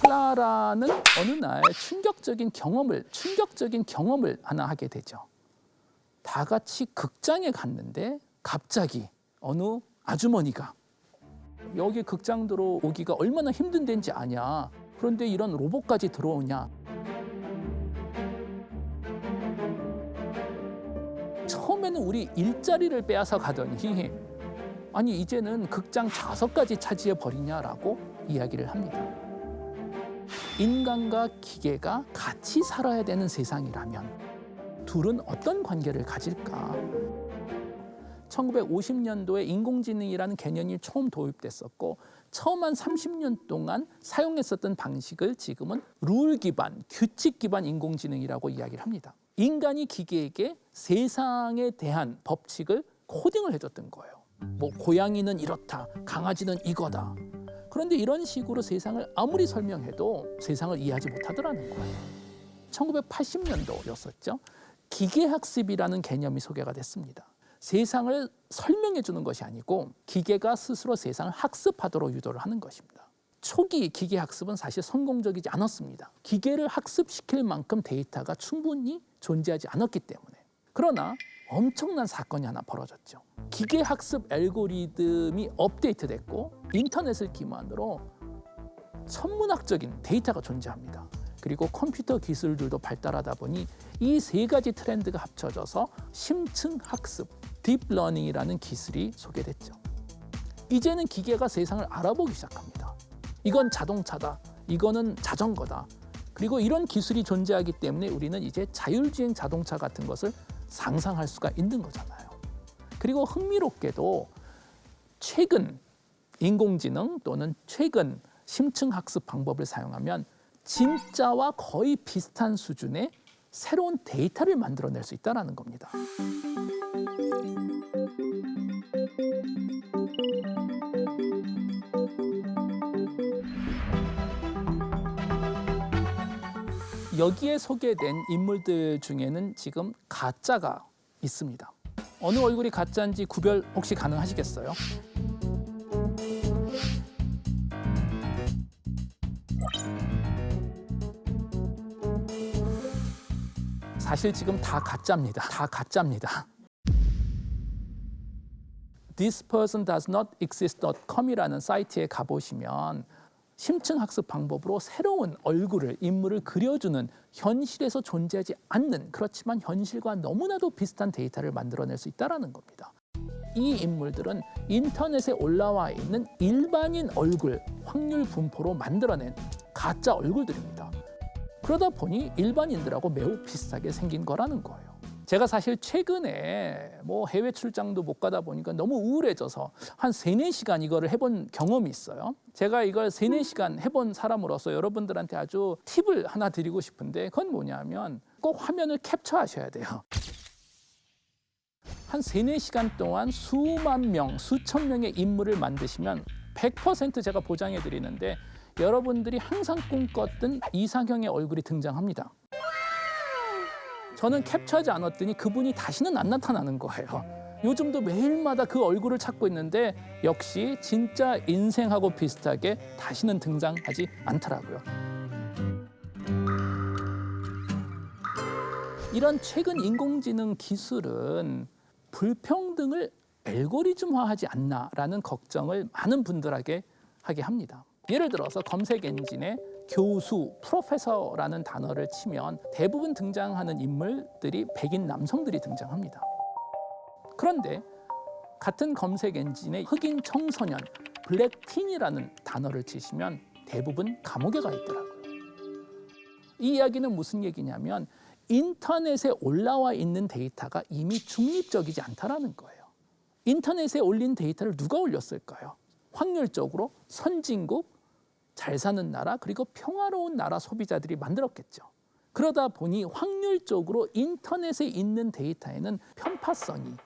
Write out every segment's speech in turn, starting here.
클라라는 어느 날 충격적인 경험을 하나 하게 되죠. 다 같이 극장에 갔는데 갑자기 어느 아주머니가 여기 극장 들어오기가 얼마나 힘든 데인지 아냐. 그런데 이런 로봇까지 들어오냐. 처음에는 우리 일자리를 빼앗아 가더니 아니 이제는 극장 좌석까지 차지해 버리냐라고 이야기를 합니다. 인간과 기계가 같이 살아야 되는 세상이라면 둘은 어떤 관계를 가질까? 1950년도에 인공지능이라는 개념이 처음 도입됐었고 처음 한 30년 동안 사용했었던 방식을 지금은 룰 기반, 규칙 기반 인공지능이라고 이야기를 합니다. 인간이 기계에게 세상에 대한 법칙을 코딩을 해줬던 거예요. 뭐 고양이는 이렇다, 강아지는 이거다. 그런데 이런 식으로 세상을 아무리 설명해도 세상을 이해하지 못하더라는 거예요. 1980년도였었죠. 기계학습이라는 개념이 소개가 됐습니다. 세상을 설명해 주는 것이 아니고 기계가 스스로 세상을 학습하도록 유도를 하는 것입니다. 초기 기계학습은 사실 성공적이지 않았습니다. 기계를 학습시킬 만큼 데이터가 충분히 존재하지 않았기 때문에. 그러나 엄청난 사건이 하나 벌어졌죠. 기계학습 알고리즘이 업데이트됐고 인터넷을 기반으로 천문학적인 데이터가 존재합니다. 그리고 컴퓨터 기술들도 발달하다 보니 이 세 가지 트렌드가 합쳐져서 심층 학습, 딥러닝이라는 기술이 소개됐죠. 이제는 기계가 세상을 알아보기 시작합니다. 이건 자동차다, 이거는 자전거다. 그리고 이런 기술이 존재하기 때문에 우리는 이제 자율주행 자동차 같은 것을 상상할 수가 있는 거잖아요. 그리고 흥미롭게도 최근 인공지능 또는 최근 심층 학습 방법을 사용하면 진짜와 거의 비슷한 수준의 새로운 데이터를 만들어낼 수 있다는 겁니다. 여기에 소개된 인물들 중에는 지금 가짜가 있습니다. 어느 얼굴이 가짜인지 구별 혹시 가능하시겠어요? 사실 지금 다 가짜입니다. 다 가짜입니다. thispersondoesnotexist.com이라는 사이트에 가보시면 심층 학습 방법으로 새로운 얼굴을, 인물을 그려주는 현실에서 존재하지 않는 그렇지만 현실과 너무나도 비슷한 데이터를 만들어낼 수 있다는 겁니다. 이 인물들은 인터넷에 올라와 있는 일반인 얼굴 확률 분포로 만들어낸 가짜 얼굴들입니다. 그러다 보니 일반인들하고 매우 비슷하게 생긴 거라는 거예요. 제가 사실 최근에 뭐 해외 출장도 못 가다 보니까 너무 우울해져서 한 3-4시간 이거를 해본 경험이 있어요. 제가 이걸 3-4시간 해본 사람으로서 여러분들한테 아주 팁을 하나 드리고 싶은데 그건 뭐냐면 꼭 화면을 캡처하셔야 돼요. 한 3-4시간 동안 수만 명, 수천 명의 인물을 만드시면 100% 제가 보장해 드리는데 여러분들이 항상 꿈꿨던 이상형의 얼굴이 등장합니다. 저는 캡처하지 않았더니 그분이 다시는 안 나타나는 거예요. 요즘도 매일마다 그 얼굴을 찾고 있는데 역시 진짜 인생하고 비슷하게 다시는 등장하지 않더라고요. 이런 최근 인공지능 기술은 불평등을 알고리즘화하지 않나라는 걱정을 많은 분들에게 하게 합니다. 예를 들어서 검색 엔진에 교수, 프로페서라는 단어를 치면 대부분 등장하는 인물들이 백인 남성들이 등장합니다. 그런데 같은 검색 엔진에 흑인 청소년, 블랙틴이라는 단어를 치시면 대부분 감옥에 가 있더라고요. 이 이야기는 무슨 얘기냐면 인터넷에 올라와 있는 데이터가 이미 중립적이지 않다는 거예요. 인터넷에 올린 데이터를 누가 올렸을까요? 확률적으로 선진국, 잘 사는 나라 그리고 평화로운 나라 소비자들이 만들었겠죠. 그러다 보니 확률적으로 인터넷에 있는 데이터에는 편파성이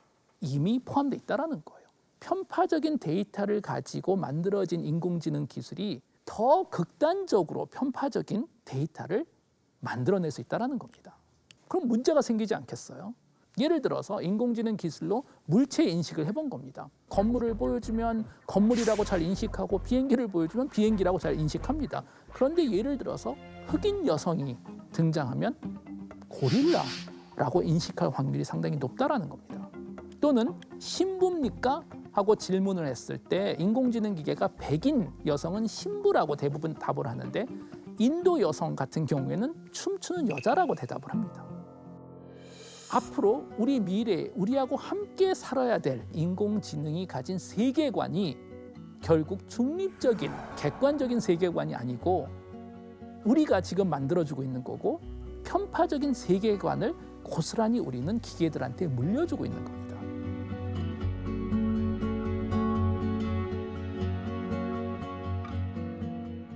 이미 포함되어 있다는 거예요. 편파적인 데이터를 가지고 만들어진 인공지능 기술이 더 극단적으로 편파적인 데이터를 만들어낼 수 있다는 겁니다. 그럼 문제가 생기지 않겠어요? 예를 들어서 인공지능 기술로 물체 인식을 해본 겁니다. 건물을 보여주면 건물이라고 잘 인식하고 비행기를 보여주면 비행기라고 잘 인식합니다. 그런데 예를 들어서 흑인 여성이 등장하면 고릴라라고 인식할 확률이 상당히 높다라는 겁니다. 또는 신부입니까? 하고 질문을 했을 때 인공지능 기계가 백인 여성은 신부라고 대부분 답을 하는데 인도 여성 같은 경우에는 춤추는 여자라고 대답을 합니다. 앞으로 우리 미래에 우리하고 함께 살아야 될 인공지능이 가진 세계관이 결국 중립적인 객관적인 세계관이 아니고 우리가 지금 만들어주고 있는 거고 편파적인 세계관을 고스란히 우리는 기계들한테 물려주고 있는 겁니다.